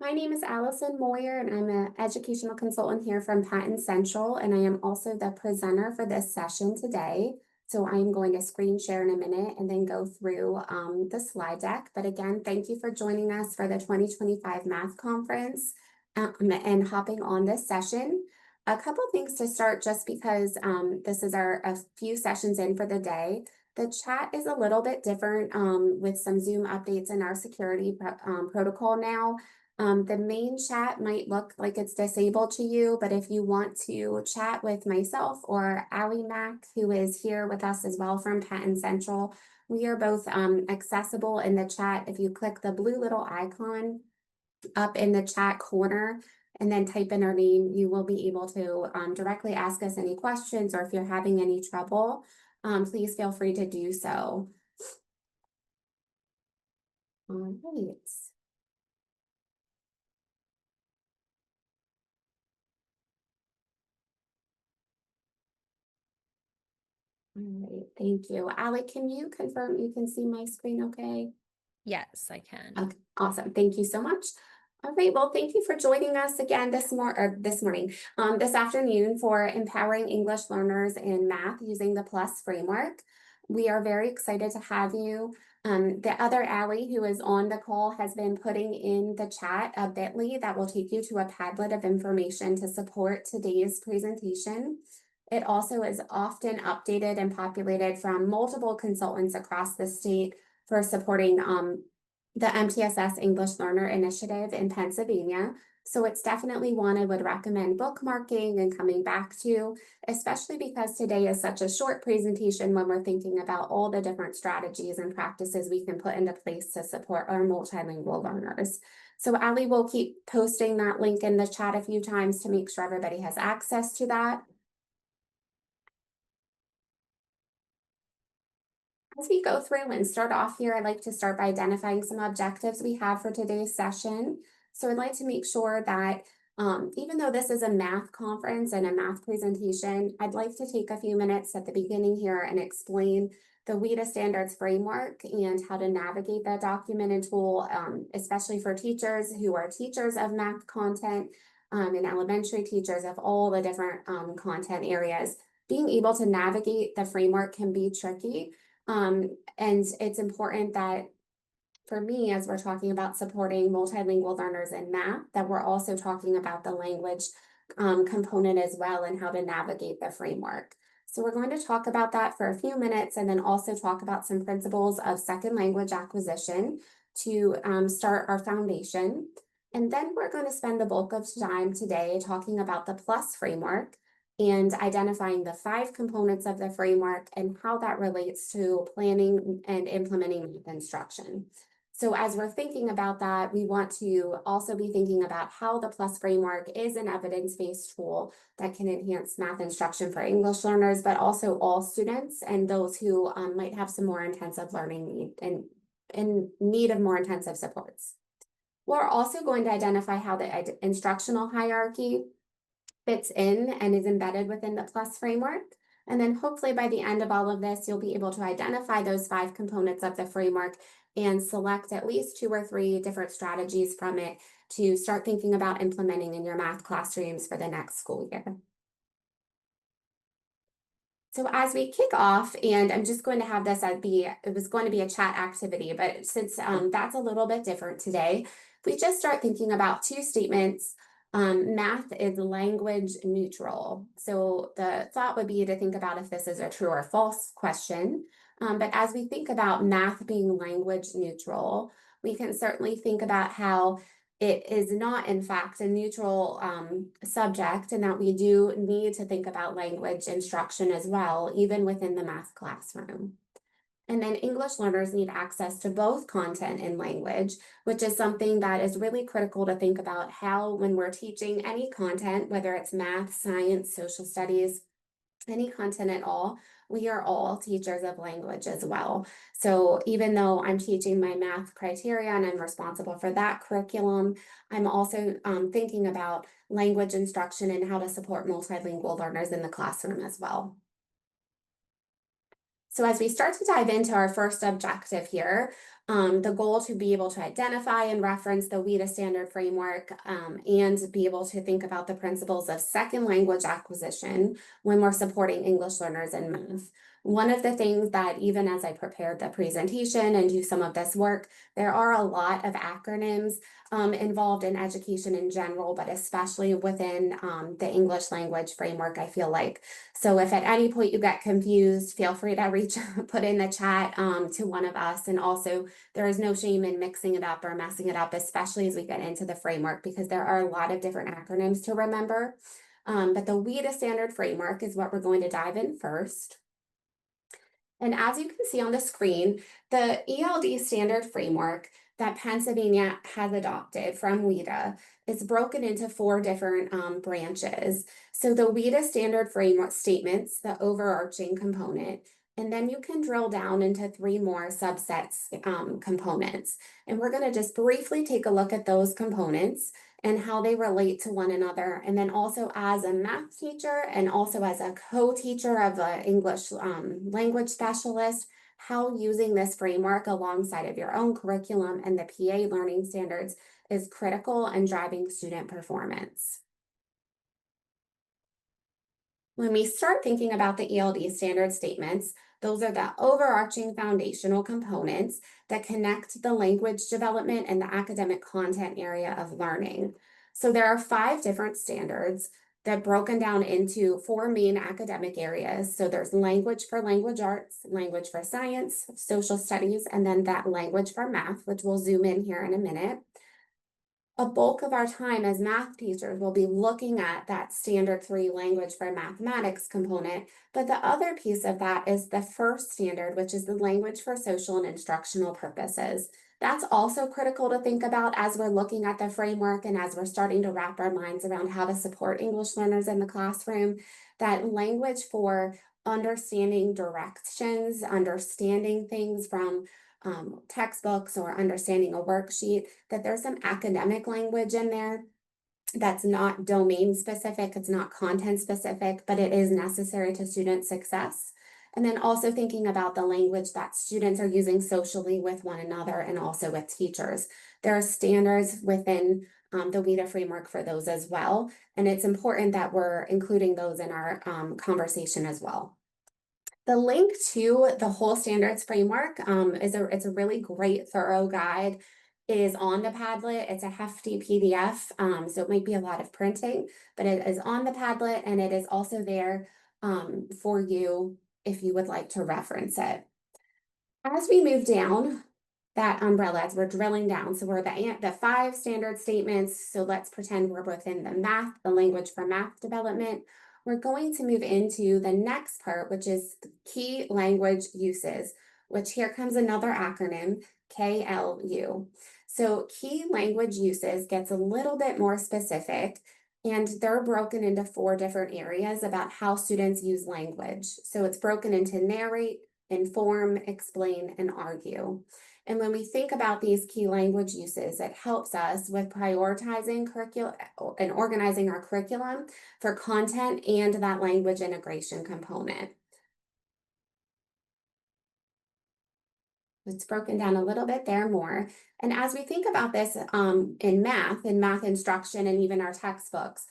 My name is Allison Moyer, and I'm an educational consultant here from Patent Central, and I am also the presenter for this session today. So I'm going to screen share in a minute and then go through the slide deck. But again, thank you for joining us for the 2025 Math Conference and hopping on this session. A couple things to start, just because this is a few sessions in for the day. The chat is a little bit different with some Zoom updates in our security protocol now. The main chat might look like it's disabled to you, but if you want to chat with myself or Ali Mack, who is here with us as well from Patent Central, we are both accessible in the chat. If you click the blue little icon up in the chat corner and then type in our name, you will be able to directly ask us any questions, or if you're having any trouble, please feel free to do so. All right. All right, thank you. Ali, can you confirm you can see my screen okay? Yes, I can. Okay, awesome. Thank you so much. All right, well, thank you for joining us again this afternoon for empowering English learners in math using the PLUS framework. We are very excited to have you. The other Ali who is on the call has been putting in the chat a bit.ly that will take you to a Padlet of information to support today's presentation. It also is often updated and populated from multiple consultants across the state for supporting the MTSS English Learner Initiative in Pennsylvania. So it's definitely one I would recommend bookmarking and coming back to, especially because today is such a short presentation when we're thinking about all the different strategies and practices we can put into place to support our multilingual learners. So Ali will keep posting that link in the chat a few times to make sure everybody has access to that. As we go through and start off here, I'd like to start by identifying some objectives we have for today's session. So I'd like to make sure that even though this is a math conference and a math presentation, I'd like to take a few minutes at the beginning here and explain the WIDA standards framework and how to navigate that document and tool, especially for teachers who are teachers of math content and elementary teachers of all the different content areas. Being able to navigate the framework can be tricky. And it's important that for me, as we're talking about supporting multilingual learners in math, that we're also talking about the language component as well and how to navigate the framework. So we're going to talk about that for a few minutes and then also talk about some principles of second language acquisition to start our foundation. And then we're going to spend the bulk of time today talking about the PLUS framework and identifying the 5 components of the framework and how that relates to planning and implementing math instruction. So as we're thinking about that, we want to also be thinking about how the PLUS framework is an evidence-based tool that can enhance math instruction for English learners, but also all students and those who might have some more intensive learning need and in need of more intensive supports. We're also going to identify how the instructional hierarchy fits in and is embedded within the PLUS framework. And then hopefully by the end of all of this, you'll be able to identify those 5 components of the framework and select at least 2 or 3 different strategies from it to start thinking about implementing in your math classrooms for the next school year. So as we kick off, and I'm just going to have this it was going to be a chat activity, but since that's a little bit different today, we just start thinking about 2 statements. Math is language neutral. So the thought would be to think about if this is a true or false question. But as we think about math being language neutral, we can certainly think about how it is not, in fact, a neutral subject, and that we do need to think about language instruction as well, even within the math classroom. And then English learners need access to both content and language, which is something that is really critical to think about how, when we're teaching any content, whether it's math, science, social studies, any content at all, we are all teachers of language as well. So even though I'm teaching my math criteria and I'm responsible for that curriculum, I'm also thinking about language instruction and how to support multilingual learners in the classroom as well. So as we start to dive into our first objective here, the goal to be able to identify and reference the WIDA standard framework and be able to think about the principles of second language acquisition when we're supporting English learners in math. One of the things that even as I prepared the presentation and do some of this work, there are a lot of acronyms involved in education in general, but especially within the English language framework, I feel like. So if at any point you get confused, feel free to put in the chat to one of us. And also there is no shame in mixing it up or messing it up, especially as we get into the framework, because there are a lot of different acronyms to remember. But the WIDA standard framework is what we're going to dive in first. And as you can see on the screen, the ELD standard framework that Pennsylvania has adopted from WIDA is broken into 4 different branches. So the WIDA standard framework statements, the overarching component, and then you can drill down into 3 more subsets components. And we're going to just briefly take a look at those components and how they relate to one another. And then also as a math teacher and also as a co-teacher of an English language specialist, how using this framework alongside of your own curriculum and the PA learning standards is critical in driving student performance. When we start thinking about the ELD standard statements, those are the overarching foundational components that connect the language development and the academic content area of learning. So there are 5 different standards that are broken down into 4 main academic areas. So there's language for language arts, language for science, social studies, and then that language for math, which we'll zoom in here in a minute. A bulk of our time as math teachers will be looking at that standard 3 language for mathematics component, but the other piece of that is the first standard, which is the language for social and instructional purposes. That's also critical to think about as we're looking at the framework and as we're starting to wrap our minds around how to support English learners in the classroom. That language for understanding directions, understanding things from textbooks or understanding a worksheet, that there's some academic language in there that's not domain specific, it's not content specific, but it is necessary to student success. And then also thinking about the language that students are using socially with one another and also with teachers. There are standards within the WIDA framework for those as well. And it's important that we're including those in our conversation as well. The link to the whole standards framework it's a really great, thorough guide. It is on the Padlet. It's a hefty PDF, so it might be a lot of printing, but it is on the Padlet and it is also there for you if you would like to reference it. As we move down that umbrella, as we're drilling down, so we're the 5 standard statements. So let's pretend we're within the language for math development. We're going to move into the next part, which is key language uses, which here comes another acronym, KLU. So key language uses gets a little bit more specific, and they're broken into 4 different areas about how students use language. So it's broken into narrate, inform, explain, and argue. And when we think about these key language uses, it helps us with prioritizing curriculum and organizing our curriculum for content and that language integration component. It's broken down a little bit there more. And as we think about this in math instruction, and even our textbooks,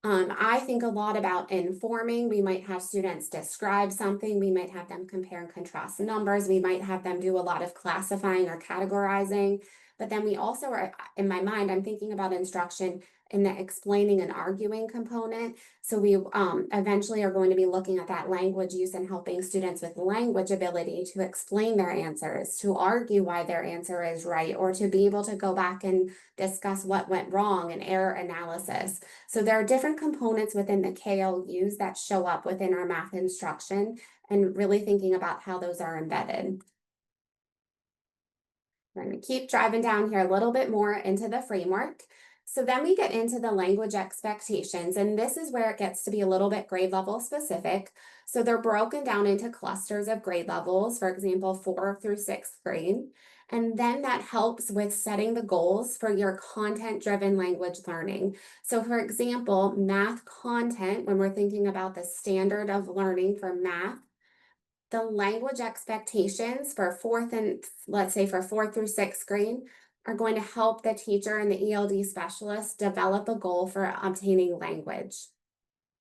I think a lot about informing. We might have students describe something. We might have them compare and contrast numbers. We might have them do a lot of classifying or categorizing. But then we also are, in my mind, I'm thinking about instruction in the explaining and arguing component. So we eventually are going to be looking at that language use and helping students with language ability to explain their answers, to argue why their answer is right, or to be able to go back and discuss what went wrong and error analysis. So there are different components within the KLUs that show up within our math instruction, and really thinking about how those are embedded. We're going to keep driving down here a little bit more into the framework. So then we get into the language expectations, and this is where it gets to be a little bit grade level specific. So they're broken down into clusters of grade levels, for example, 4th through 6th grade. And then that helps with setting the goals for your content-driven language learning. So for example, math content, when we're thinking about the standard of learning for math, the language expectations for let's say for fourth through sixth grade are going to help the teacher and the ELD specialist develop a goal for obtaining language.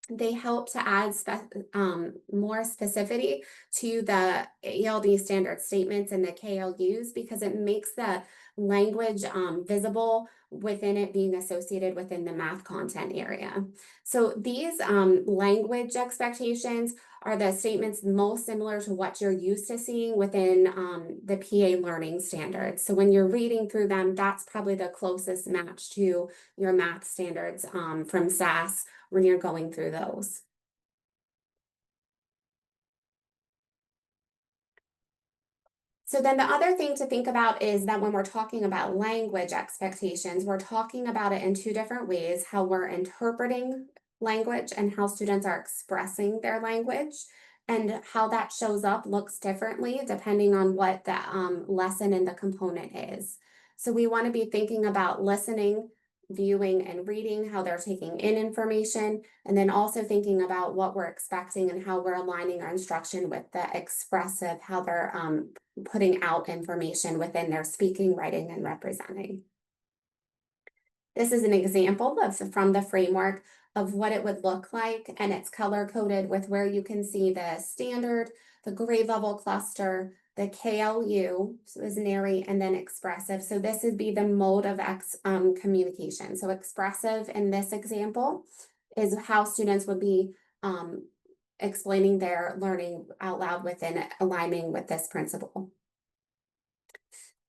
They help to add more specificity to the ELD standard statements and the KLUs because it makes the language visible within it being associated within the math content area. So these language expectations are the statements most similar to what you're used to seeing within the PA learning standards. So when you're reading through them, that's probably the closest match to your math standards from SAS when you're going through those. So then the other thing to think about is that when we're talking about language expectations, we're talking about it in two different ways, how we're interpreting language and how students are expressing their language. And how that shows up looks differently depending on what the lesson and the component is. So we want to be thinking about listening, viewing, and reading, how they're taking in information, and then also thinking about what we're expecting and how we're aligning our instruction with the expressive, how they're putting out information within their speaking, writing, and representing. This is an example from the framework of what it would look like, and it's color coded with where you can see the standard, the grade level cluster, the KLU, so is narrate, and then expressive. So this would be the mode of communication. So expressive in this example is how students would be explaining their learning out loud within aligning with this principle.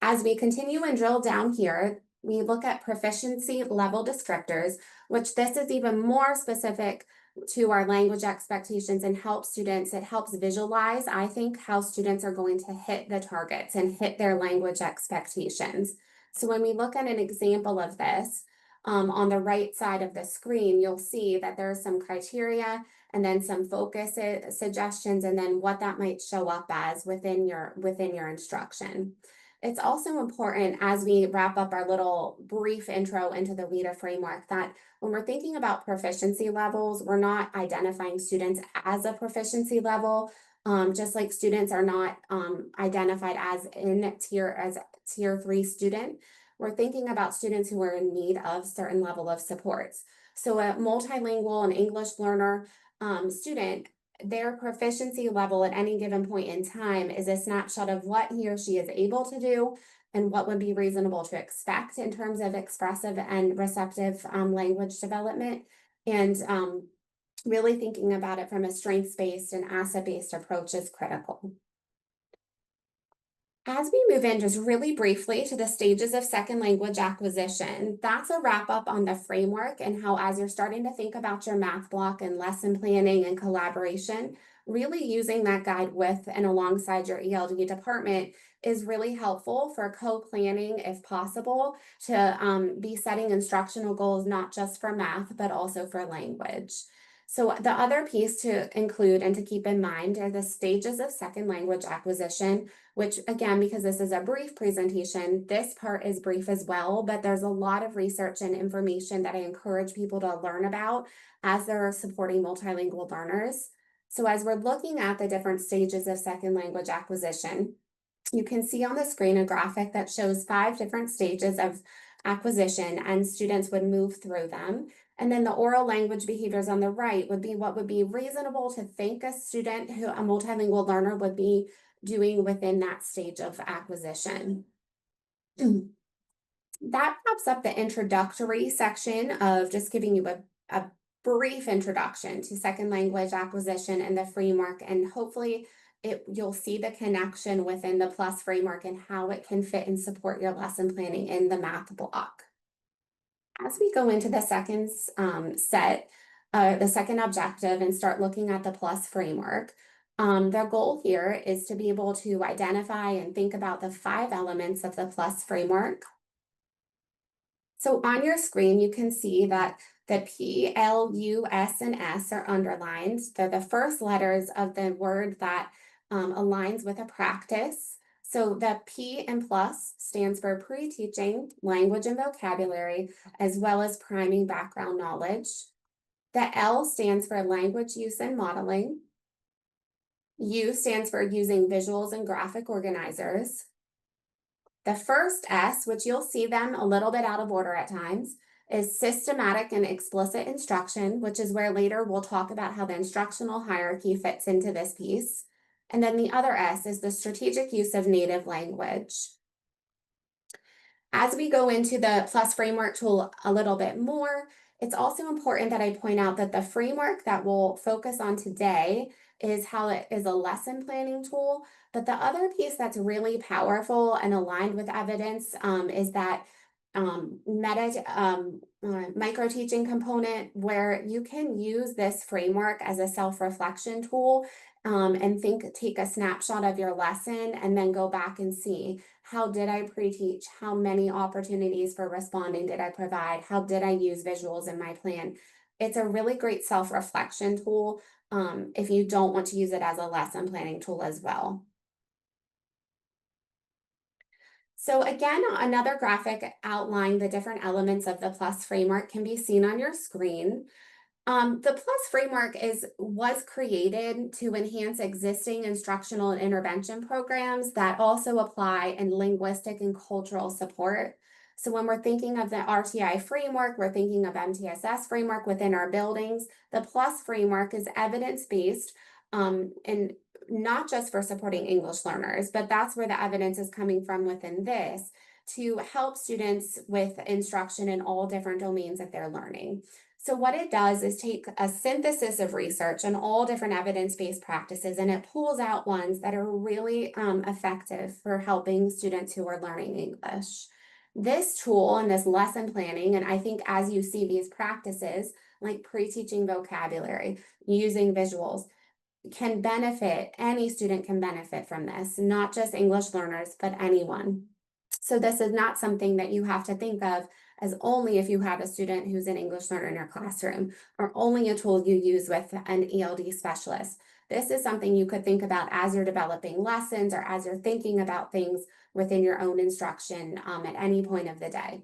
As we continue and drill down here, we look at proficiency level descriptors, which this is even more specific to our language expectations and helps students. It helps visualize, I think, how students are going to hit the targets and hit their language expectations. So when we look at an example of this, on the right side of the screen, you'll see that there's some criteria and then some focus suggestions, and then what that might show up as within your instruction. It's also important as we wrap up our little brief intro into the WIDA framework that when we're thinking about proficiency levels, we're not identifying students as a proficiency level, just like students are not identified as tier 3 student. We're thinking about students who are in need of certain level of supports. So a multilingual and English learner student, their proficiency level at any given point in time is a snapshot of what he or she is able to do and what would be reasonable to expect in terms of expressive and receptive language development, and really thinking about it from a strengths-based and asset-based approach is critical. As we move in just really briefly to the stages of second language acquisition, that's a wrap up on the framework and how as you're starting to think about your math block and lesson planning and collaboration, really using that guide with and alongside your ELD department is really helpful for co-planning if possible to be setting instructional goals, not just for math, but also for language. So the other piece to include and to keep in mind are the stages of second language acquisition, which again, because this is a brief presentation, this part is brief as well, but there's a lot of research and information that I encourage people to learn about as they're supporting multilingual learners. So as we're looking at the different stages of second language acquisition, you can see on the screen a graphic that shows 5 different stages of acquisition, and students would move through them. And then the oral language behaviors on the right would be what would be reasonable to think a student who a multilingual learner would be doing within that stage of acquisition. That wraps up the introductory section of just giving you a brief introduction to second language acquisition and the framework, and hopefully you'll see the connection within the PLUS framework and how it can fit and support your lesson planning in the math block. As we go into the second the second objective and start looking at the PLUS framework, the goal here is to be able to identify and think about the 5 elements of the PLUS framework. So on your screen, you can see that the P, L, U, S, and S are underlined. They're the first letters of the word that aligns with a practice. So the P in PLUS stands for pre-teaching language and vocabulary, as well as priming background knowledge. The L stands for language use and modeling. U stands for using visuals and graphic organizers. The first S, which you'll see them a little bit out of order at times, is systematic and explicit instruction, which is where later we'll talk about how the instructional hierarchy fits into this piece. And then the other S is the strategic use of native language. As we go into the PLUS framework tool a little bit more, it's also important that I point out that the framework that we'll focus on today is how it is a lesson planning tool. But the other piece that's really powerful and aligned with evidence is that micro teaching component where you can use this framework as a self-reflection tool and take a snapshot of your lesson and then go back and see, how did I pre-teach? How many opportunities for responding did I provide? How did I use visuals in my plan? It's a really great self-reflection tool if you don't want to use it as a lesson planning tool as well. So again, another graphic outlining the different elements of the PLUS framework can be seen on your screen. The PLUS framework was created to enhance existing instructional and intervention programs that also apply in linguistic and cultural support. So when we're thinking of the RTI framework, we're thinking of MTSS framework within our buildings. The PLUS framework is evidence-based and not just for supporting English learners, but that's where the evidence is coming from within this to help students with instruction in all different domains that they're learning. So what it does is take a synthesis of research and all different evidence-based practices, and it pulls out ones that are really effective for helping students who are learning English. This tool and this lesson planning, and I think as you see these practices, like pre-teaching vocabulary, using visuals, any student can benefit from this, not just English learners, but anyone. So this is not something that you have to think of as only if you have a student who's an English learner in your classroom, or only a tool you use with an ELD specialist. This is something you could think about as you're developing lessons or as you're thinking about things within your own instruction at any point of the day.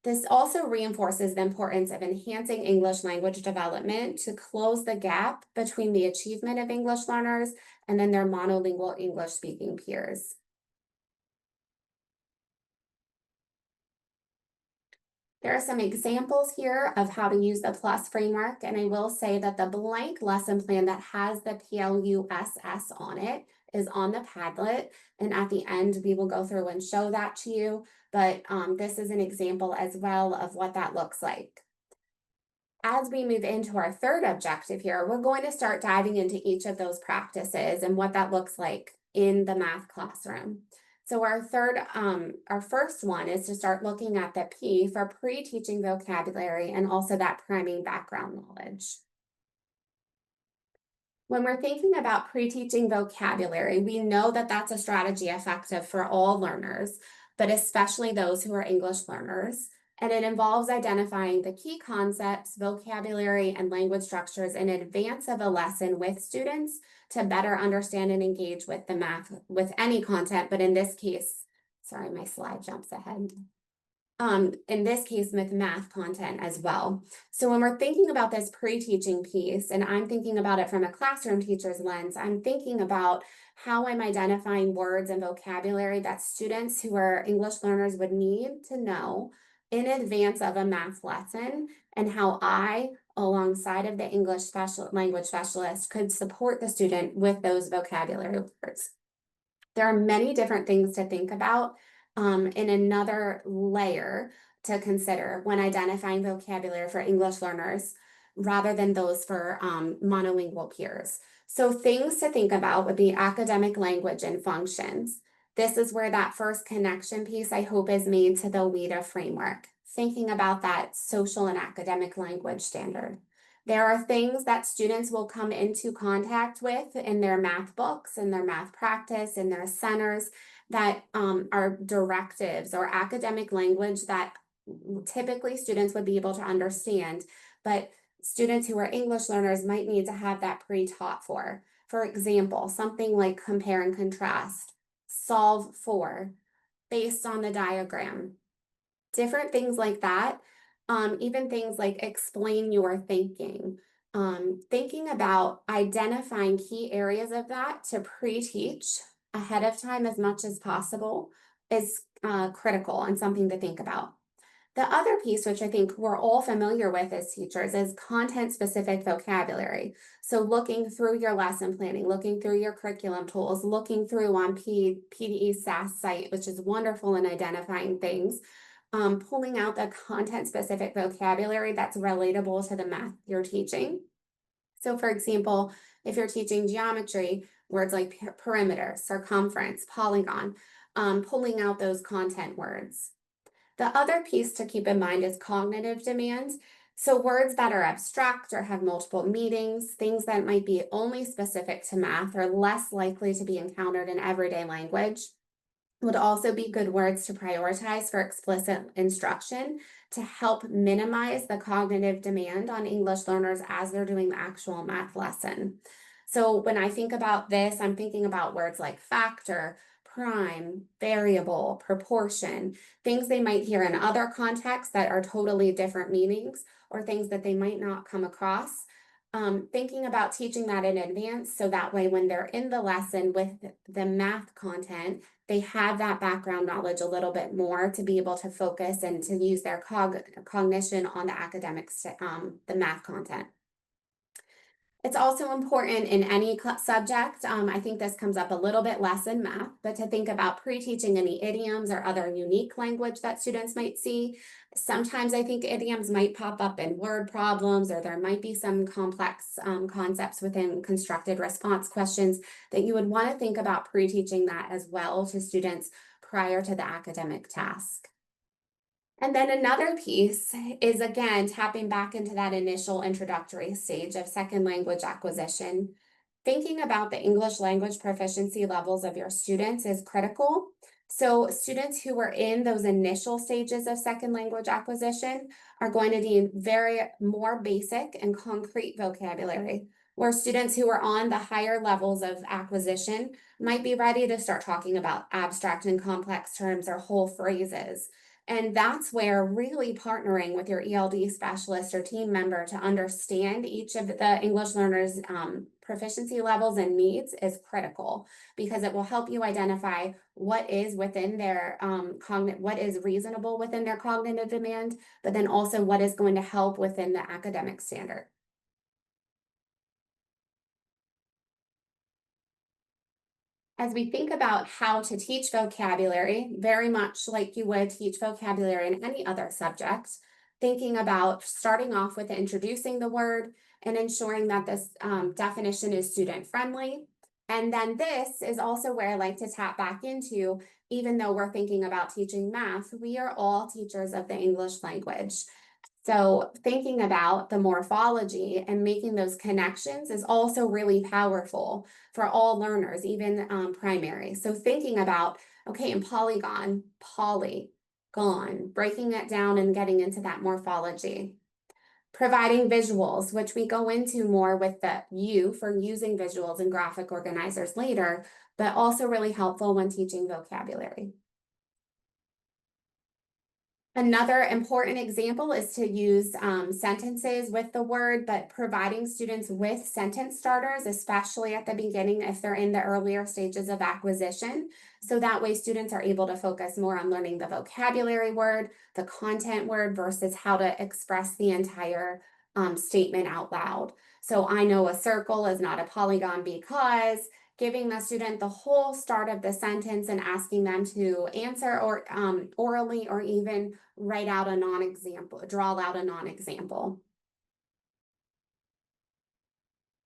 This also reinforces the importance of enhancing English language development to close the gap between the achievement of English learners and then their monolingual English speaking peers. There are some examples here of how to use the PLUS framework, and I will say that the blank lesson plan that has the PLUSS on it is on the Padlet, and at the end we will go through and show that to you, but this is an example as well of what that looks like. As we move into our third objective here, we're going to start diving into each of those practices and what that looks like in the math classroom. So our first one is to start looking at the P for pre-teaching vocabulary and also that priming background knowledge. When we're thinking about pre-teaching vocabulary, we know that that's a strategy effective for all learners, but especially those who are English learners. And it involves identifying the key concepts, vocabulary, and language structures in advance of a lesson with students to better understand and engage with the math, with any content, but in this case, sorry, my slide jumps ahead. In this case, with math content as well. So when we're thinking about this pre-teaching piece, and I'm thinking about it from a classroom teacher's lens, I'm thinking about how I'm identifying words and vocabulary that students who are English learners would need to know in advance of a math lesson, and how I, alongside of the English language specialist, could support the student with those vocabulary words. There are many different things to think about in another layer to consider when identifying vocabulary for English learners rather than those for monolingual peers. So things to think about would be academic language and functions. This is where that first connection piece I hope is made to the WIDA framework, thinking about that social and academic language standard. There are things that students will come into contact with in their math books, in their math practice, in their centers that are directives or academic language that typically students would be able to understand, but students who are English learners might need to have that pre-taught for. For example, something like compare and contrast, solve for, based on the diagram, different things like that. Even things like explain your thinking. Thinking about identifying key areas of that to pre-teach ahead of time as much as possible is critical and something to think about. The other piece, which I think we're all familiar with as teachers, is content-specific vocabulary. So looking through your lesson planning, looking through your curriculum tools, looking through on PDE's SAS site, which is wonderful in identifying things, pulling out the content-specific vocabulary that's relatable to the math you're teaching. So for example, if you're teaching geometry, words like perimeter, circumference, polygon, pulling out those content words. The other piece to keep in mind is cognitive demands. So words that are abstract or have multiple meanings, things that might be only specific to math are less likely to be encountered in everyday language. Would also be good words to prioritize for explicit instruction to help minimize the cognitive demand on English learners as they're doing the actual math lesson. So when I think about this, I'm thinking about words like factor, prime, variable, proportion, things they might hear in other contexts that are totally different meanings, or things that they might not come across. Thinking about teaching that in advance so that way when they're in the lesson with the math content, they have that background knowledge a little bit more to be able to focus and to use their cognition on the academics, the math content. It's also important in any subject. I think this comes up a little bit less in math, but to think about pre-teaching any idioms or other unique language that students might see. Sometimes I think idioms might pop up in word problems, or there might be some complex concepts within constructed response questions that you would want to think about pre-teaching that as well to students prior to the academic task. And then another piece is, again, tapping back into that initial introductory stage of second language acquisition. Thinking about the English language proficiency levels of your students is critical. So students who are in those initial stages of second language acquisition are going to need very more basic and concrete vocabulary, where students who are on the higher levels of acquisition might be ready to start talking about abstract and complex terms or whole phrases. And that's where really partnering with your ELD specialist or team member to understand each of the English learners' proficiency levels and needs is critical, because it will help you identify what is within their what is reasonable within their cognitive demand, but then also what is going to help within the academic standard. As we think about how to teach vocabulary, very much like you would teach vocabulary in any other subject, thinking about starting off with introducing the word and ensuring that this definition is student friendly. And then this is also where I like to tap back into, even though we're thinking about teaching math, we are all teachers of the English language. So thinking about the morphology and making those connections is also really powerful for all learners, even primary. So thinking about, okay, in polygon, polygon, breaking it down and getting into that morphology. Providing visuals, which we go into more with the U for using visuals and graphic organizers later, but also really helpful when teaching vocabulary. Another important example is to use sentences with the word, but providing students with sentence starters, especially at the beginning if they're in the earlier stages of acquisition. So that way students are able to focus more on learning the vocabulary word, the content word, versus how to express the entire statement out loud. So I know a circle is not a polygon because, giving the student the whole start of the sentence and asking them to answer or orally, or even write out a non-example, draw out a non-example.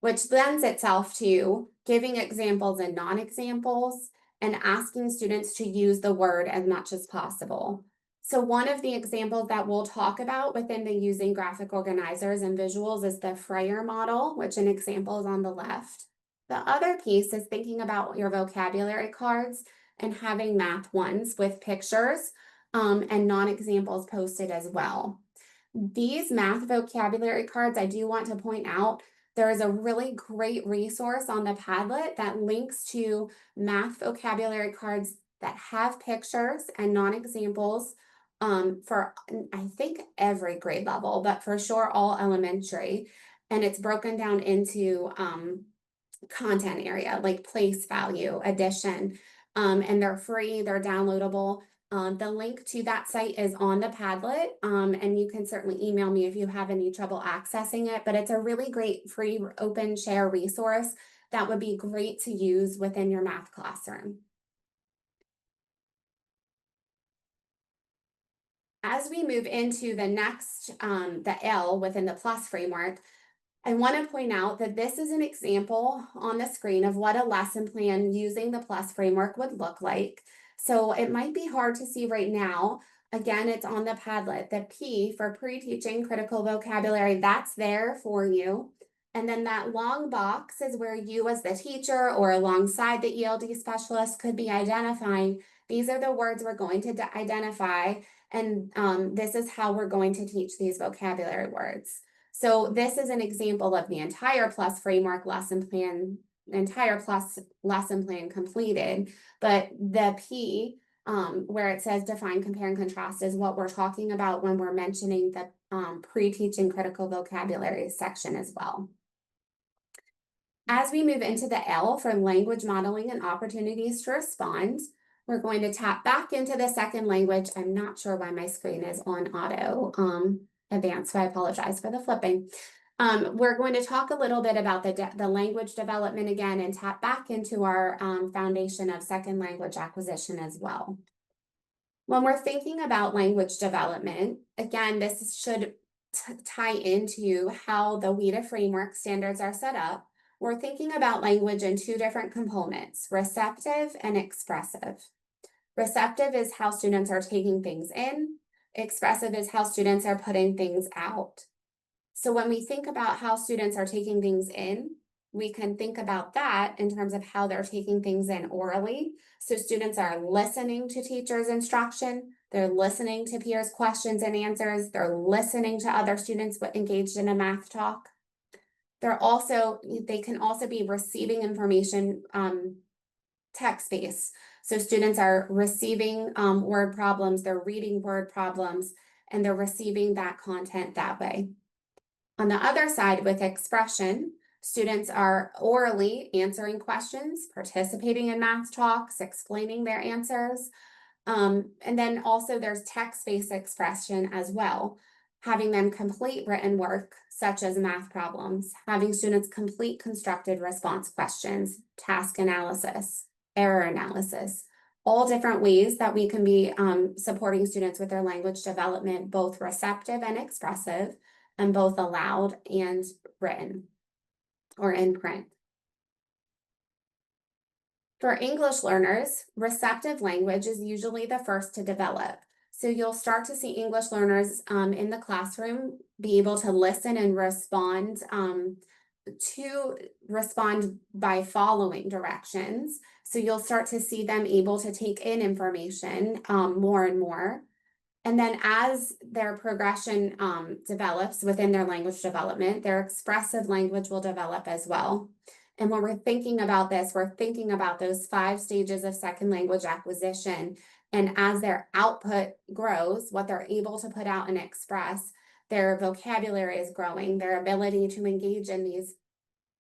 Which lends itself to giving examples and non-examples and asking students to use the word as much as possible. So one of the examples that we'll talk about within the using graphic organizers and visuals is the Freyer model, which an example is on the left. The other piece is thinking about your vocabulary cards and having math ones with pictures and non-examples posted as well. These math vocabulary cards, I do want to point out, there is a really great resource on the Padlet that links to math vocabulary cards that have pictures and non-examples for, I think, every grade level, but for sure all elementary. and it's broken down into content area like place value, addition, and they're free, they're downloadable. The link to that site is on the Padlet, and you can certainly email me if you have any trouble accessing it, but it's a really great free open share resource that would be great to use within your math classroom. As we move into the next, the L within the plus framework, I want to point out that this is an example on the screen of what a lesson plan using the plus framework would look like. So it might be hard to see right now. Again, it's on the Padlet. The P for pre-teaching critical vocabulary, that's there for you. And then that long box is where you as the teacher or alongside the ELD specialist could be identifying, these are the words we're going to identify, and this is how we're going to teach these vocabulary words. So this is an example of the entire plus framework lesson plan, entire plus lesson plan completed, but the P, where it says define, compare, and contrast is what we're talking about when we're mentioning the pre-teaching critical vocabulary section as well. As we move into the L for language modeling and opportunities to respond, we're going to tap back into the second language. I'm not sure why my screen is on auto advanced, so I apologize for the flipping. We're going to talk a little bit about the language development again and tap back into our foundation of second language acquisition as well. When we're thinking about language development, again, this should tie into how the WIDA framework standards are set up. We're thinking about language in two different components, receptive and expressive. Receptive is how students are taking things in. Expressive is how students are putting things out. So when we think about how students are taking things in, we can think about that in terms of how they're taking things in orally. So students are listening to teachers' instruction, they're listening to peers' questions and answers, they're listening to other students engaged in a math talk. They can also be receiving information text-based. So students are receiving word problems, they're reading word problems, and they're receiving that content that way. On the other side, with expression, students are orally answering questions, participating in math talks, explaining their answers. And then also there's text-based expression as well, having them complete written work, such as math problems, having students complete constructed response questions, task analysis, error analysis, all different ways that we can be supporting students with their language development, both receptive and expressive, and both aloud and written or in print. For English learners, receptive language is usually the first to develop. So you'll start to see English learners in the classroom be able to listen and respond by following directions. So you'll start to see them able to take in information more and more. And then as their progression develops within their language development, their expressive language will develop as well. And when we're thinking about this, we're thinking about those 5 stages of second language acquisition. And as their output grows, what they're able to put out and express, their vocabulary is growing, their ability to engage in these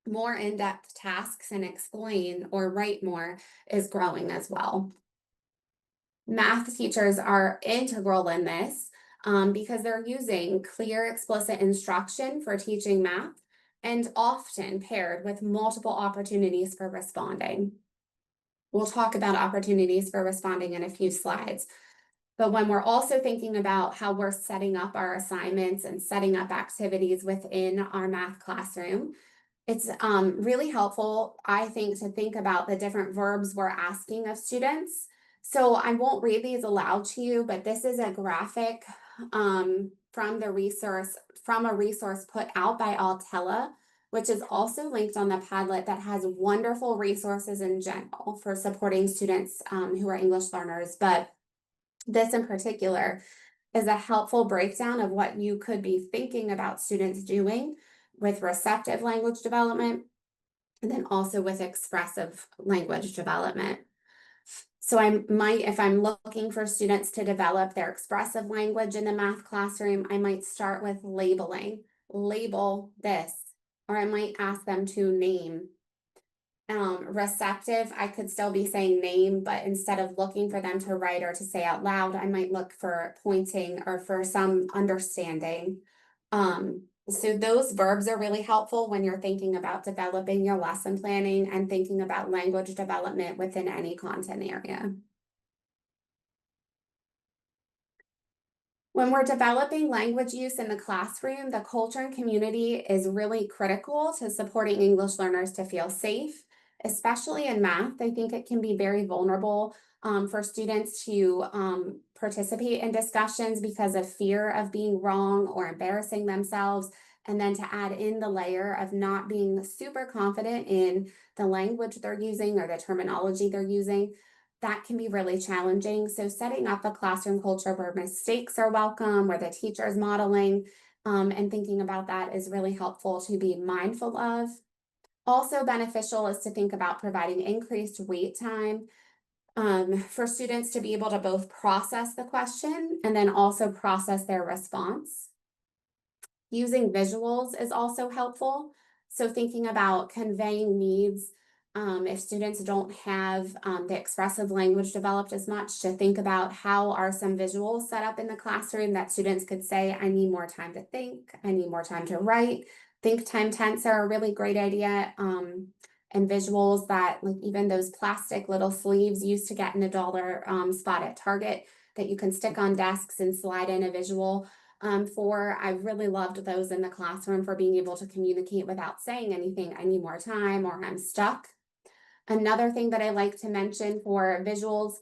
more in-depth tasks and explain or write more is growing as well. Math teachers are integral in this because they're using clear, explicit instruction for teaching math and often paired with multiple opportunities for responding. We'll talk about opportunities for responding in a few slides. But when we're also thinking about how we're setting up our assignments and setting up activities within our math classroom, it's really helpful, I think, to think about the different verbs we're asking of students. So I won't read these aloud to you, but this is a graphic from a resource put out by Altella, which is also linked on the Padlet, that has wonderful resources in general for supporting students who are English learners. But this in particular is a helpful breakdown of what you could be thinking about students doing with receptive language development, and then also with expressive language development. So if I'm looking for students to develop their expressive language in the math classroom, I might start with labeling. Label this, or I might ask them to name. Receptive, I could still be saying name, but instead of looking for them to write or to say out loud, I might look for pointing or for some understanding. So those verbs are really helpful when you're thinking about developing your lesson planning and thinking about language development within any content area. When we're developing language use in the classroom, the culture and community is really critical to supporting English learners to feel safe, especially in math. I think it can be very vulnerable for students to participate in discussions because of fear of being wrong or embarrassing themselves. And then to add in the layer of not being super confident in the language they're using or the terminology they're using, that can be really challenging. So setting up a classroom culture where mistakes are welcome, where the teacher is modeling, and thinking about that is really helpful to be mindful of. Also beneficial is to think about providing increased wait time for students to be able to both process the question and then also process their response. Using visuals is also helpful. So thinking about conveying needs, if students don't have the expressive language developed as much, to think about how are some visuals set up in the classroom that students could say, I need more time to think, I need more time to write. Think time tents are a really great idea. And visuals that, like even those plastic little sleeves used to get in a dollar spot at Target that you can stick on desks and slide in a visual. I really loved those in the classroom for being able to communicate without saying anything. I need more time or I'm stuck. Another thing that I like to mention for visuals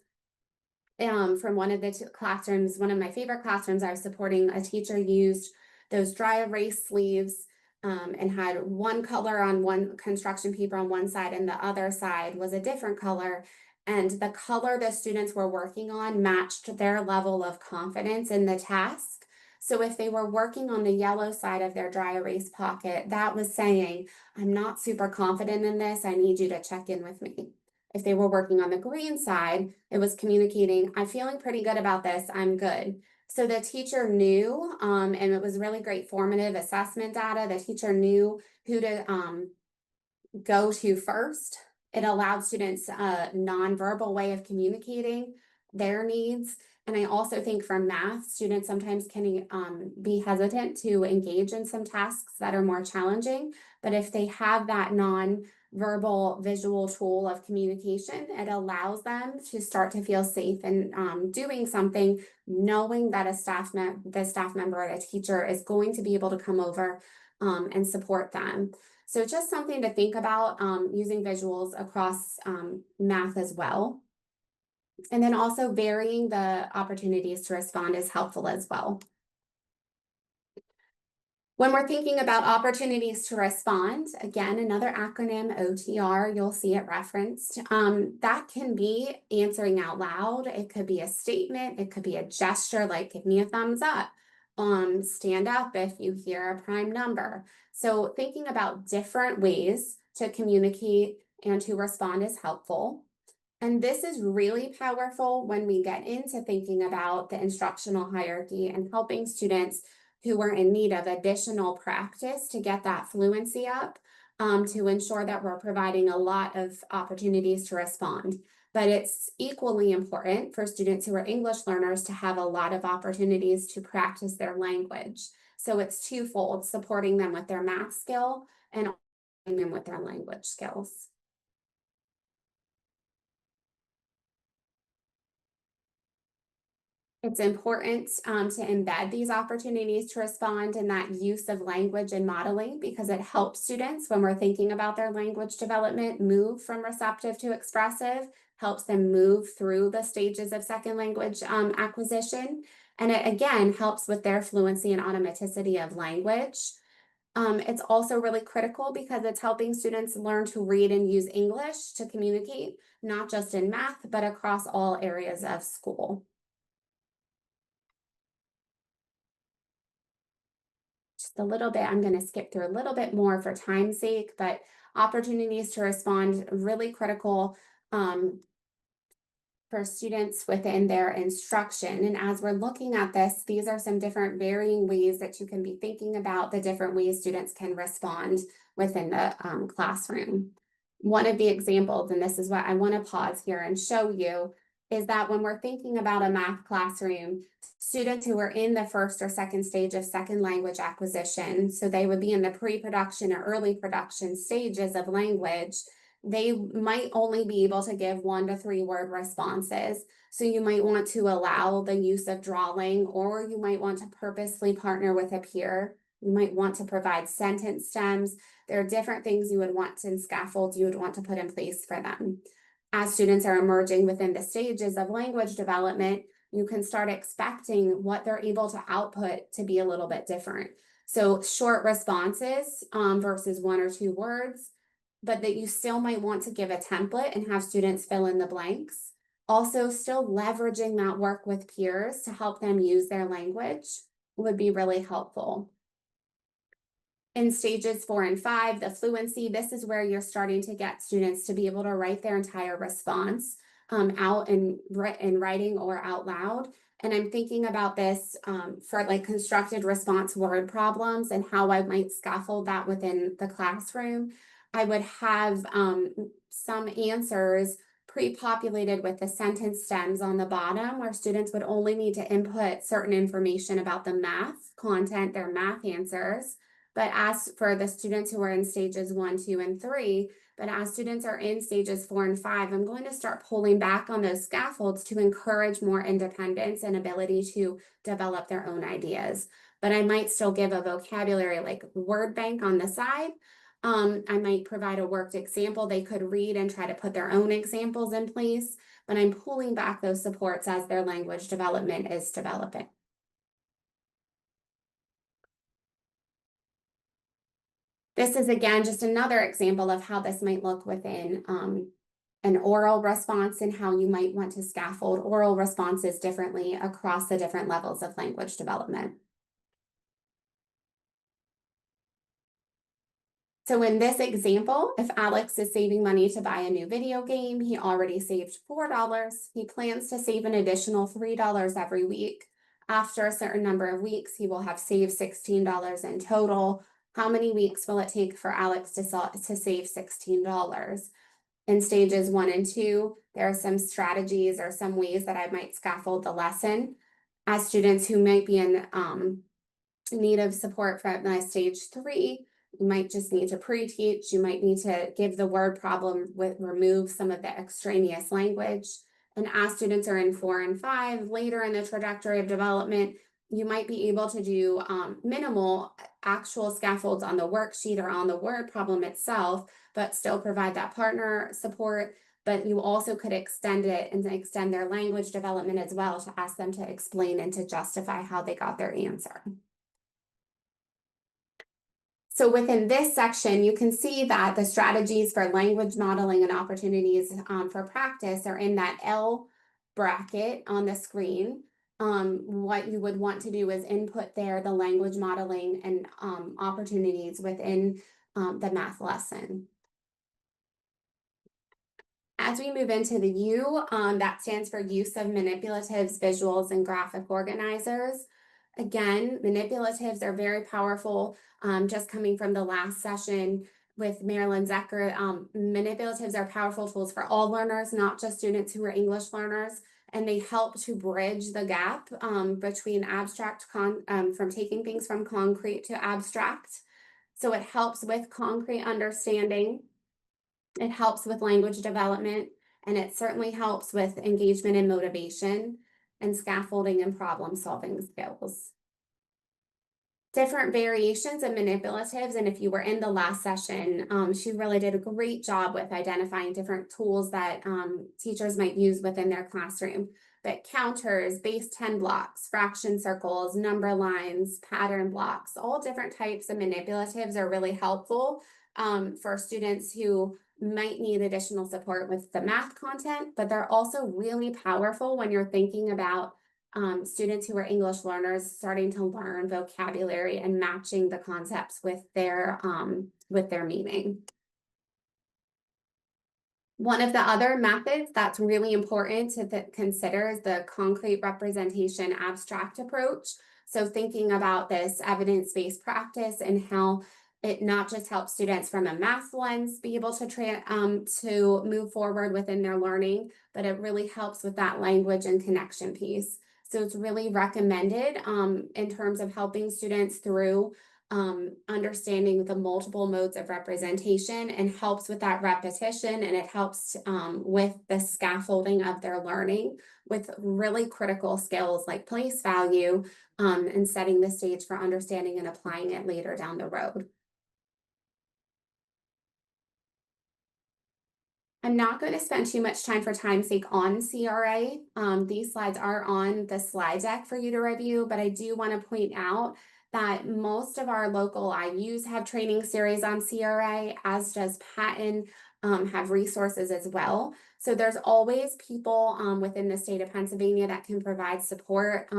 from one of the classrooms, one of my favorite classrooms I was supporting, a teacher used those dry erase sleeves and had one color on one construction paper on one side and the other side was a different color. And the color the students were working on matched their level of confidence in the task. So if they were working on the yellow side of their dry erase pocket, that was saying, I'm not super confident in this. I need you to check in with me. If they were working on the green side, it was communicating, I'm feeling pretty good about this, I'm good. So the teacher knew, and it was really great formative assessment data, the teacher knew who to go to first. It allowed students a nonverbal way of communicating their needs. And I also think for math, students sometimes can be hesitant to engage in some tasks that are more challenging. But if they have that non-verbal visual tool of communication, it allows them to start to feel safe in doing something, knowing that the staff member or the teacher is going to be able to come over and support them. So just something to think about using visuals across math as well. And then also varying the opportunities to respond is helpful as well. When we're thinking about opportunities to respond, again, another acronym, OTR, you'll see it referenced. That can be answering out loud. It could be a statement. It could be a gesture like give me a thumbs up. Stand up if you hear a prime number. So thinking about different ways to communicate and to respond is helpful. And this is really powerful when we get into thinking about the instructional hierarchy and helping students who are in need of additional practice to get that fluency up, to ensure that we're providing a lot of opportunities to respond. But it's equally important for students who are English learners to have a lot of opportunities to practice their language. So it's twofold, supporting them with their math skill and supporting them with their language skills. It's important to embed these opportunities to respond in that use of language and modeling because it helps students when we're thinking about their language development move from receptive to expressive, helps them move through the stages of second language acquisition. And it again helps with their fluency and automaticity of language. It's also really critical because it's helping students learn to read and use English to communicate, not just in math, but across all areas of school. Just a little bit, I'm going to skip through a little bit more for time's sake, but opportunities to respond really critical for students within their instruction. And as we're looking at this, these are some different varying ways that you can be thinking about the different ways students can respond within the classroom. One of the examples, and this is what I want to pause here and show you, is that when we're thinking about a math classroom, students who are in the first or second stage of second language acquisition, so they would be in the pre-production or early production stages of language, they might only be able to give 1 to 3 word responses. So you might want to allow the use of drawing, or you might want to purposely partner with a peer. You might want to provide sentence stems. There are different things you would want in scaffolds you would want to put in place for them. As students are emerging within the stages of language development, you can start expecting what they're able to output to be a little bit different. So short responses versus 1 or 2 words, but that you still might want to give a template and have students fill in the blanks. Also, still leveraging that work with peers to help them use their language would be really helpful. In stages 4 and 5, the fluency, this is where you're starting to get students to be able to write their entire response out in writing or out loud. And I'm thinking about this for like constructed response word problems and how I might scaffold that within the classroom. I would have some answers pre-populated with the sentence stems on the bottom, where students would only need to input certain information about the math content, their math answers. But as for the students who are in stages 1, 2, and 3, but as students are in stages 4 and 5, I'm going to start pulling back on those scaffolds to encourage more independence and ability to develop their own ideas. But I might still give a vocabulary like word bank on the side. I might provide a worked example they could read and try to put their own examples in place, but I'm pulling back those supports as their language development is developing. This is again just another example of how this might look within an oral response and how you might want to scaffold oral responses differently across the different levels of language development. So in this example, if Alex is saving money to buy a new video game, he already saved $4. He plans to save an additional $3 every week. After a certain number of weeks, he will have saved $16 in total. How many weeks will it take for Alex to save $16? In stages 1 and 2, there are some strategies or some ways that I might scaffold the lesson. As students who might be in need of support from stage 3, you might just need to pre-teach. You might need to give the word problem remove some of the extraneous language. And as students are in 4 and 5, later in the trajectory of development, you might be able to do minimal actual scaffolds on the worksheet or on the word problem itself, but still provide that partner support. But you also could extend it and extend their language development as well to ask them to explain and to justify how they got their answer. So within this section, you can see that the strategies for language modeling and opportunities for practice are in that L bracket on the screen. What you would want to do is input there the language modeling and opportunities within the math lesson. As we move into the U, that stands for use of manipulatives, visuals, and graphic organizers. Again, manipulatives are very powerful. Just coming from the last session with Marilyn Zecker, manipulatives are powerful tools for all learners, not just students who are English learners, and they help to bridge the gap between abstract, from taking things from concrete to abstract. So it helps with concrete understanding. It helps with language development, and it certainly helps with engagement and motivation and scaffolding and problem solving skills. Different variations of manipulatives, and if you were in the last session, she really did a great job with identifying different tools that teachers might use within their classroom. But counters, base 10 blocks, fraction circles, number lines, pattern blocks, all different types of manipulatives are really helpful for students who might need additional support with the math content, but they're also really powerful when you're thinking about students who are English learners starting to learn vocabulary and matching the concepts with their meaning. One of the other methods that's really important to consider is the concrete representation abstract approach. So thinking about this evidence-based practice and how It not just helps students from a math lens be able to move forward within their learning, but it really helps with that language and connection piece. So it's really recommended in terms of helping students through understanding the multiple modes of representation, and helps with that repetition, and it helps with the scaffolding of their learning with really critical skills like place value, and setting the stage for understanding and applying it later down the road. I'm not going to spend too much time for time's sake on CRA. These slides are on the slide deck for you to review, but I do want to point out that most of our local IUs have training series on CRA, as does Patton, have resources as well. So there's always people within the state of Pennsylvania that can provide support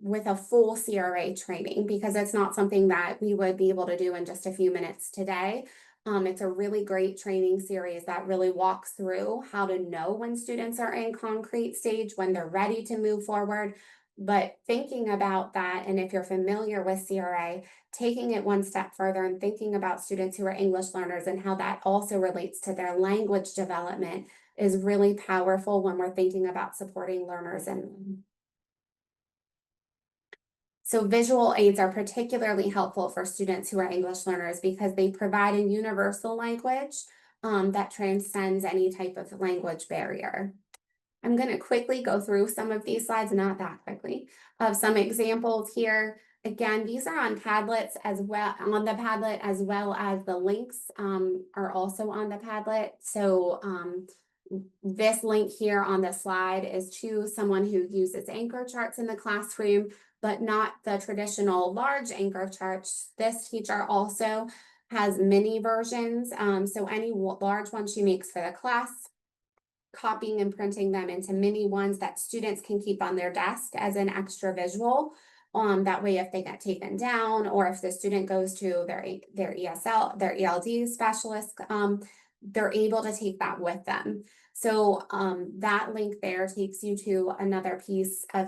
with a full CRA training, because it's not something that we would be able to do in just a few minutes today. It's a really great training series that really walks through how to know when students are in concrete stage, when they're ready to move forward. But thinking about that, and if you're familiar with CRA, taking it one step further and thinking about students who are English learners and how that also relates to their language development is really powerful when we're thinking about supporting learners. And so visual aids are particularly helpful for students who are English learners because they provide a universal language that transcends any type of language barrier. I'm going to quickly go through some of these slides, not that quickly, of some examples here. Again, these are on Padlets as well, on the Padlet, as well as the links are also on the Padlet. So this link here on the slide is to someone who uses anchor charts in the classroom, but not the traditional large anchor charts. This teacher also has mini versions. So any large one she makes for the class, copying and printing them into mini ones that students can keep on their desk as an extra visual. That way, if they get taken down, or if the student goes to their ESL, their ELD specialist, they're able to take that with them. So that link there takes you to another piece of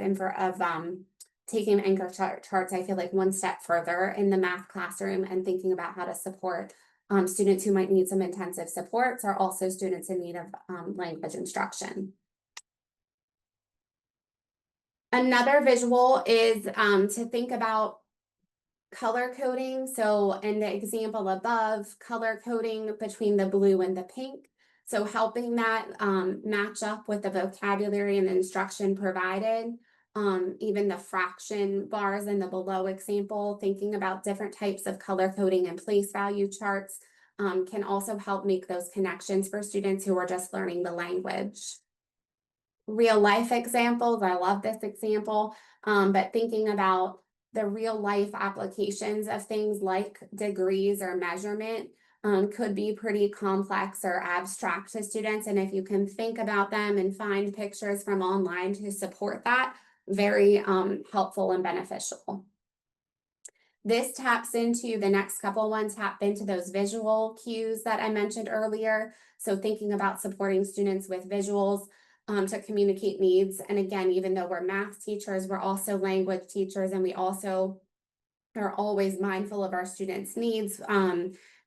taking anchor charts, I feel like one step further in the math classroom, and thinking about how to support students who might need some intensive supports, or also students in need of language instruction. Another visual is to think about color coding. So in the example above, color coding between the blue and the pink. So helping that match up with the vocabulary and the instruction provided. Even the fraction bars in the below example, thinking about different types of color coding and place value charts can also help make those connections for students who are just learning the language. Real life examples, I love this example, but thinking about the real life applications of things like degrees or measurement could be pretty complex or abstract to students. And if you can think about them and find pictures from online to support that, very helpful and beneficial. This taps into the next couple ones, tap into those visual cues that I mentioned earlier. So thinking about supporting students with visuals to communicate needs. And again, even though we're math teachers, we're also language teachers, and we also are always mindful of our students' needs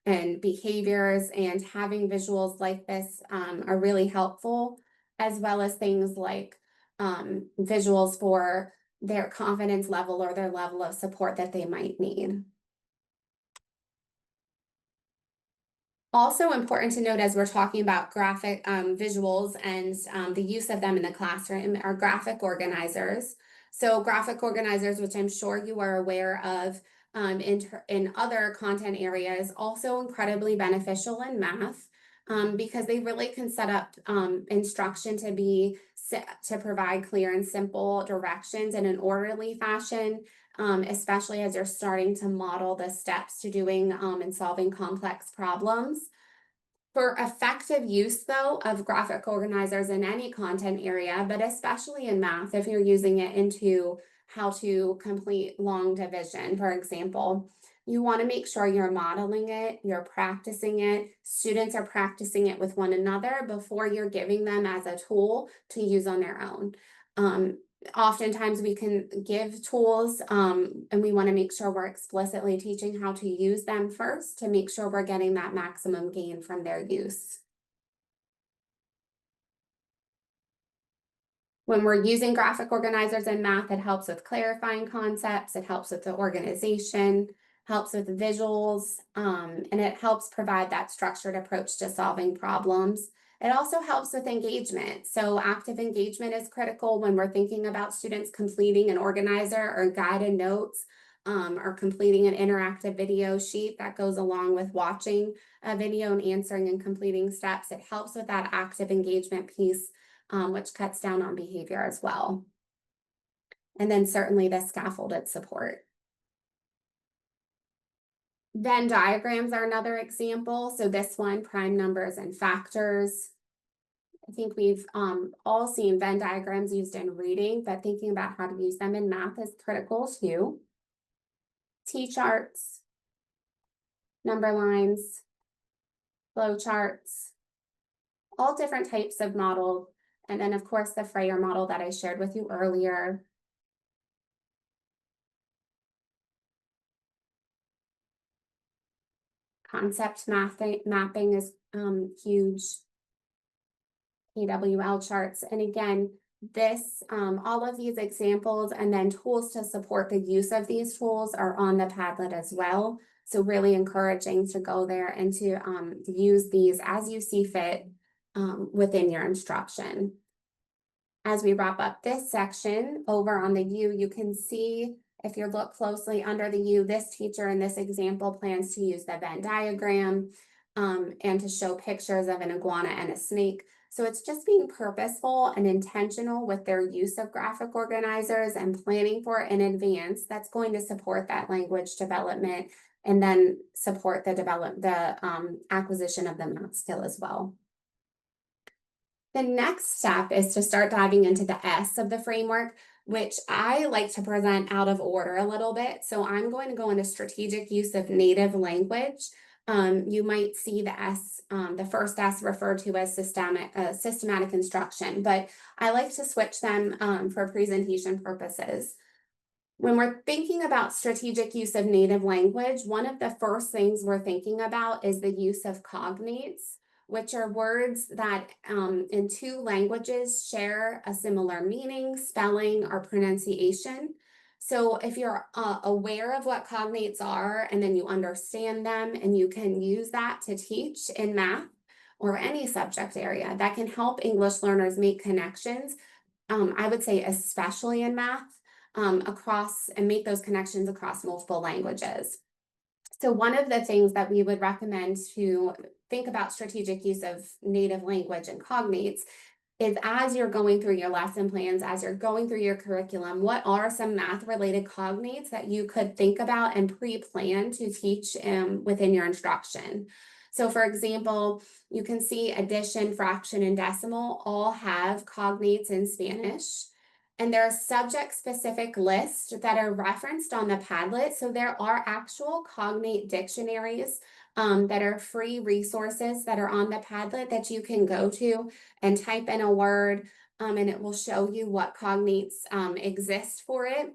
and behaviors, and having visuals like this are really helpful, as well as things like visuals for their confidence level or their level of support that they might need. Also important to note, as we're talking about graphic visuals and the use of them in the classroom, are graphic organizers. So graphic organizers, which I'm sure you are aware of in other content areas, also incredibly beneficial in math because they really can set up instruction to provide clear and simple directions in an orderly fashion. Especially as you're starting to model the steps to doing and solving complex problems. For effective use, though, of graphic organizers in any content area, but especially in math, if you're using it into how to complete long division, for example, you want to make sure you're modeling it, you're practicing it, students are practicing it with one another before you're giving them as a tool to use on their own. Oftentimes we can give tools, and we want to make sure we're explicitly teaching how to use them first to make sure we're getting that maximum gain from their use. When we're using graphic organizers in math, it helps with clarifying concepts, it helps with the organization, helps with visuals, and it helps provide that structured approach to solving problems. It also helps with engagement. So active engagement is critical when we're thinking about students completing an organizer or guided notes, or completing an interactive video sheet that goes along with watching a video and answering and completing steps. It helps with that active engagement piece, which cuts down on behavior as well. And then certainly the scaffolded support. Venn diagrams are another example. So this one, prime numbers and factors. I think we've all seen Venn diagrams used in reading, but thinking about how to use them in math is critical too. T-charts, number lines, flow charts, all different types of model. And then of course the Freyer model that I shared with you earlier. Concept mapping is huge. AWL charts. And again, this, all of these examples and then tools to support the use of these tools are on the Padlet as well. So really encouraging to go there and to use these as you see fit within your instruction. As we wrap up this section, over on the U, you can see, if you look closely under the U, this teacher in this example plans to use the Venn diagram and to show pictures of an iguana and a snake. So it's just being purposeful and intentional with their use of graphic organizers and planning for it in advance. That's going to support that language development and then support the acquisition of the math skill as well. The next step is to start diving into the S of the framework, which I like to present out of order a little bit. So I'm going to go into strategic use of native language. You might see the S, the first S referred to as systematic instruction, but I like to switch them for presentation purposes. When we're thinking about strategic use of native language, one of the first things we're thinking about is the use of cognates, which are words that in two languages share a similar meaning, spelling, or pronunciation. So if you're aware of what cognates are, and then you understand them, and you can use that to teach in math or any subject area, that can help English learners make connections, I would say especially in math, across and make those connections across multiple languages. So one of the things that we would recommend to think about strategic use of native language and cognates is, as you're going through your lesson plans, as you're going through your curriculum, what are some math-related cognates that you could think about and pre-plan to teach within your instruction? So for example, you can see addition, fraction, and decimal all have cognates in Spanish. And there are subject-specific lists that are referenced on the Padlet. So there are actual cognate dictionaries that are free resources that are on the Padlet that you can go to and type in a word, and it will show you what cognates exist for it.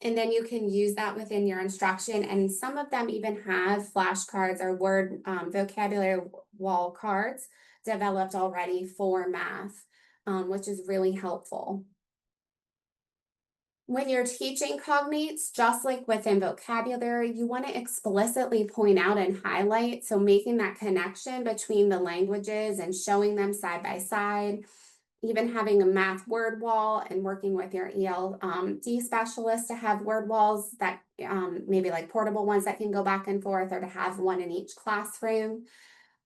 And then you can use that within your instruction. And some of them even have flashcards or word vocabulary wall cards developed already for math, which is really helpful. When you're teaching cognates, just like within vocabulary, you want to explicitly point out and highlight. So making that connection between the languages and showing them side by side, even having a math word wall and working with your ELD specialist to have word walls that maybe like portable ones that can go back and forth, or to have one in each classroom.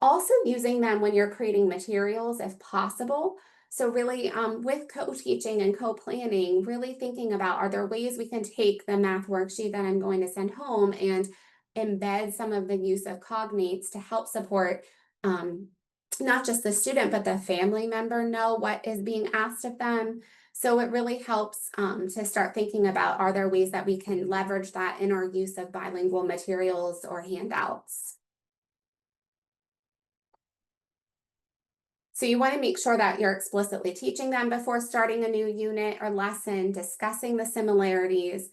Also using them when you're creating materials if possible. So really with co-teaching and co-planning, really thinking about, are there ways we can take the math worksheet that I'm going to send home and embed some of the use of cognates to help support not just the student, but the family member know what is being asked of them. So it really helps to start thinking about, are there ways that we can leverage that in our use of bilingual materials or handouts? So you want to make sure that you're explicitly teaching them before starting a new unit or lesson, discussing the similarities.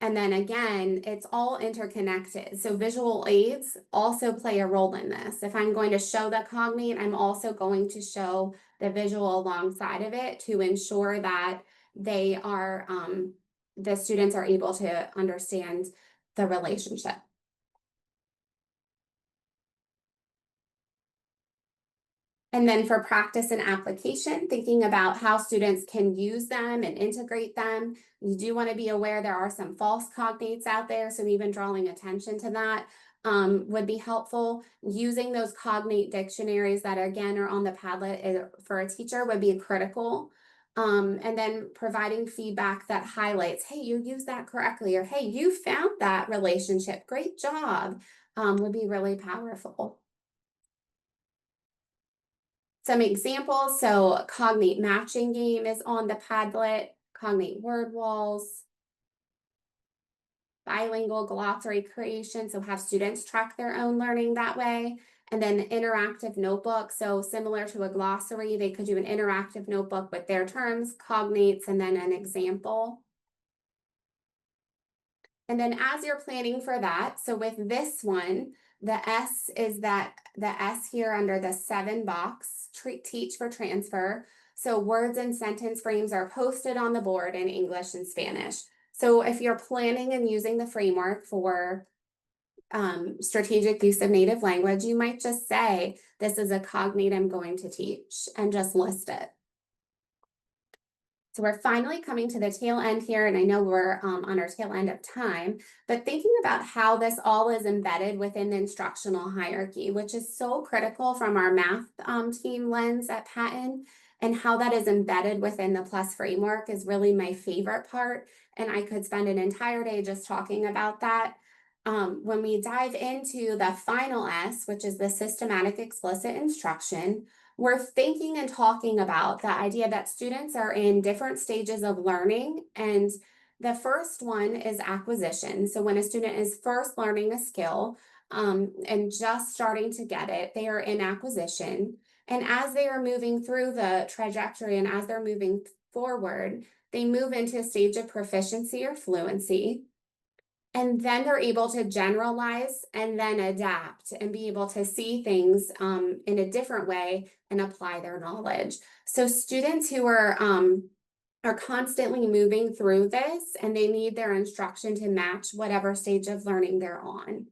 And then again, it's all interconnected. So visual aids also play a role in this. If I'm going to show the cognate, I'm also going to show the visual alongside of it to ensure that they are, the students are able to understand the relationship. And then for practice and application, thinking about how students can use them and integrate them. You do want to be aware there are some false cognates out there, so even drawing attention to that would be helpful. Using those cognate dictionaries that again are on the Padlet for a teacher would be critical. And then providing feedback that highlights, hey, you used that correctly, or hey, you found that relationship, great job, would be really powerful. Some examples, so cognate matching game is on the Padlet, cognate word walls, bilingual glossary creation, so have students track their own learning that way, and then interactive notebook, so similar to a glossary, they could do an interactive notebook with their terms, cognates, and then an example. And then as you're planning for that, so with this one, the S is that the S here under the 7 box, teach for transfer. So words and sentence frames are posted on the board in English and Spanish. So if you're planning and using the framework for strategic use of native language, you might just say, this is a cognate I'm going to teach, and just list it. So we're finally coming to the tail end here, and I know we're on our tail end of time, but thinking about how this all is embedded within the instructional hierarchy, which is so critical from our math team lens at Patton, and how that is embedded within the PLUS framework is really my favorite part, and I could spend an entire day just talking about that. When we dive into the final S, which is the systematic explicit instruction, we're thinking and talking about the idea that students are in different stages of learning. And the first one is acquisition. So when a student is first learning a skill and just starting to get it, they are in acquisition. And as they are moving through the trajectory and as they're moving forward, they move into a stage of proficiency or fluency. And then they're able to generalize and then adapt and be able to see things in a different way and apply their knowledge. So students who are constantly moving through this, and they need their instruction to match whatever stage of learning they're on.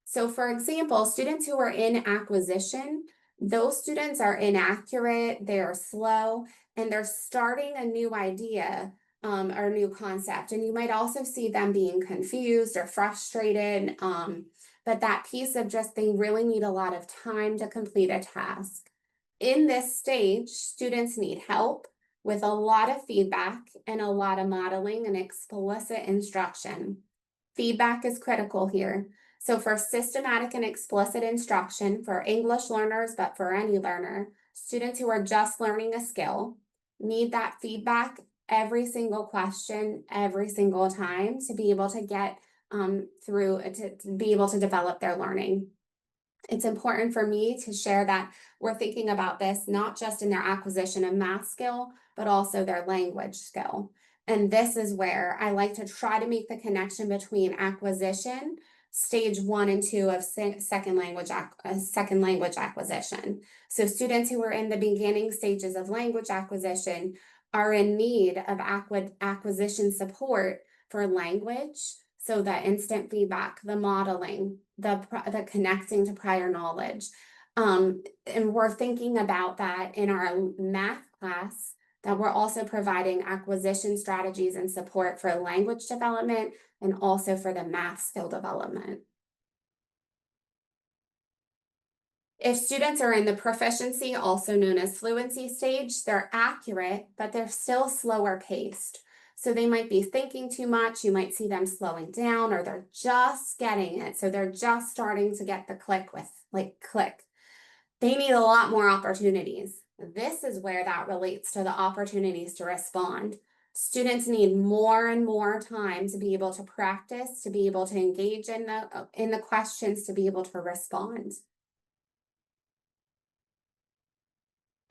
So for example, students who are in acquisition, those students are inaccurate, they're slow, and they're starting a new idea or new concept. And you might also see them being confused or frustrated. But that piece of just they really need a lot of time to complete a task. In this stage, students need help with a lot of feedback and a lot of modeling and explicit instruction. Feedback is critical here. So for systematic and explicit instruction for English learners, but for any learner, students who are just learning a skill need that feedback every single question, every single time to be able to get through, to be able to develop their learning. It's important for me to share that we're thinking about this not just in their acquisition of math skill, but also their language skill. And this is where I like to try to make the connection between acquisition, stage 1 and 2 of second language acquisition. So students who are in the beginning stages of language acquisition are in need of acquisition support for language. So the instant feedback, the modeling, the connecting to prior knowledge. And we're thinking about that in our math class, that we're also providing acquisition strategies and support for language development and also for the math skill development. If students are in the proficiency, also known as fluency stage, they're accurate, but they're still slower paced. So they might be thinking too much. You might see them slowing down, or they're just getting it. So they're just starting to get the click with click. They need a lot more opportunities. This is where that relates to the opportunities to respond. Students need more and more time to be able to practice, to be able to engage in the questions, to be able to respond.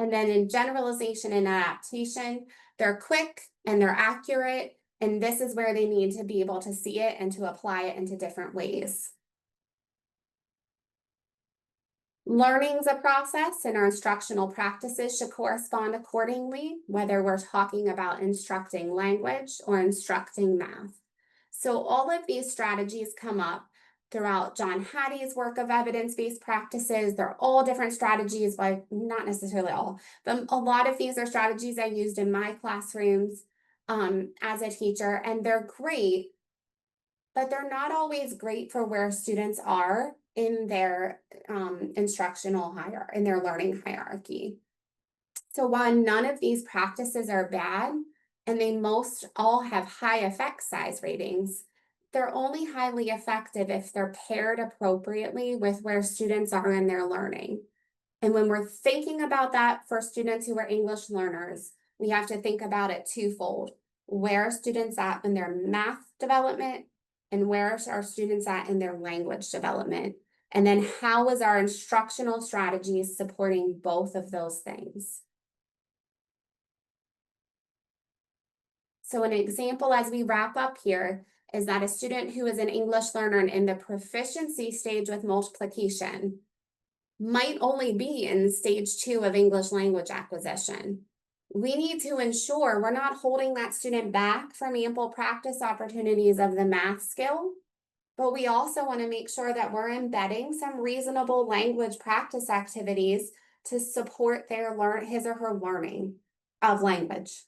And then in generalization and adaptation, they're quick and they're accurate. And this is where they need to be able to see it and to apply it into different ways. Learning's a process, and our instructional practices should correspond accordingly, whether we're talking about instructing language or instructing math. So all of these strategies come up throughout John Hattie's work of evidence-based practices. They're all different strategies, but not necessarily all, but a lot of these are strategies I used in my classrooms as a teacher, and they're great, but they're not always great for where students are in their instructional hierarchy, in their learning hierarchy. So while none of these practices are bad, and they most all have high effect size ratings, they're only highly effective if they're paired appropriately with where students are in their learning. And when we're thinking about that for students who are English learners, we have to think about it twofold. Where are students at in their math development, and where are students at in their language development? And then how is our instructional strategies supporting both of those things? So an example as we wrap up here is that a student who is an English learner and in the proficiency stage with multiplication might only be in stage 2 of English language acquisition. We need to ensure we're not holding that student back from ample practice opportunities of the math skill, but we also want to make sure that we're embedding some reasonable language practice activities to support his or her learning of language.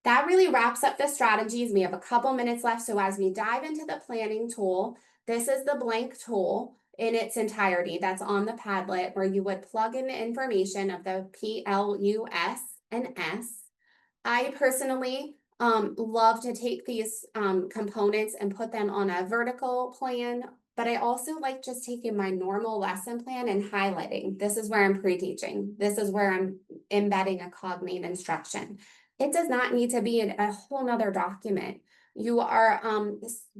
That really wraps up the strategies. We have a couple minutes left. So as we dive into the planning tool, this is the blank tool in its entirety that's on the Padlet, where you would plug in the information of the P, L, U, S, and S. I personally love to take these components and put them on a vertical plan, but I also like just taking my normal lesson plan and highlighting. This is where I'm pre-teaching. This is where I'm embedding a cognate instruction. It does not need to be a whole nother document. You are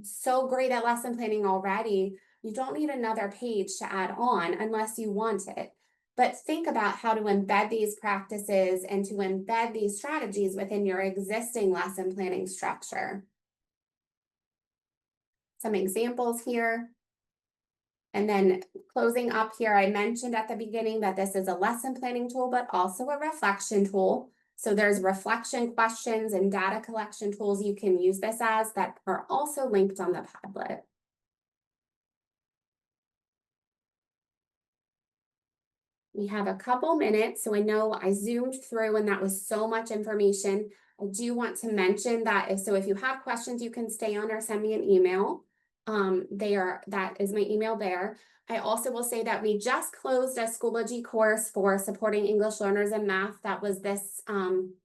so great at lesson planning already. You don't need another page to add on unless you want it. But think about how to embed these practices and to embed these strategies within your existing lesson planning structure. Some examples here. And then closing up here, I mentioned at the beginning that this is a lesson planning tool, but also a reflection tool. So there's reflection questions and data collection tools you can use this as that are also linked on the Padlet. We have a couple minutes, so I know I zoomed through and that was so much information. I do want to mention that if you have questions, you can stay on or send me an email. That is my email there. I also will say that we just closed a Schoology course for supporting English learners in math. That was this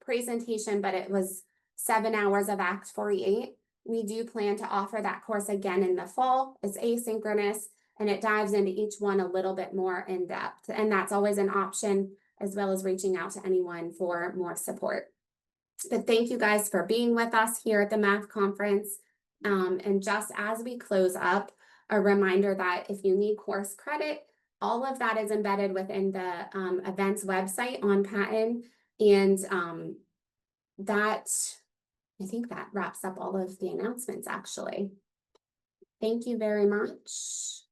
presentation, but it was 7 hours of Act 48. We do plan to offer that course again in the fall. It's asynchronous, and it dives into each one a little bit more in depth. And that's always an option, as well as reaching out to anyone for more support. But thank you guys for being with us here at the math conference. And just as we close up, a reminder that if you need course credit, all of that is embedded within the events website on Patton. And I think that wraps up all of the announcements, actually. Thank you very much.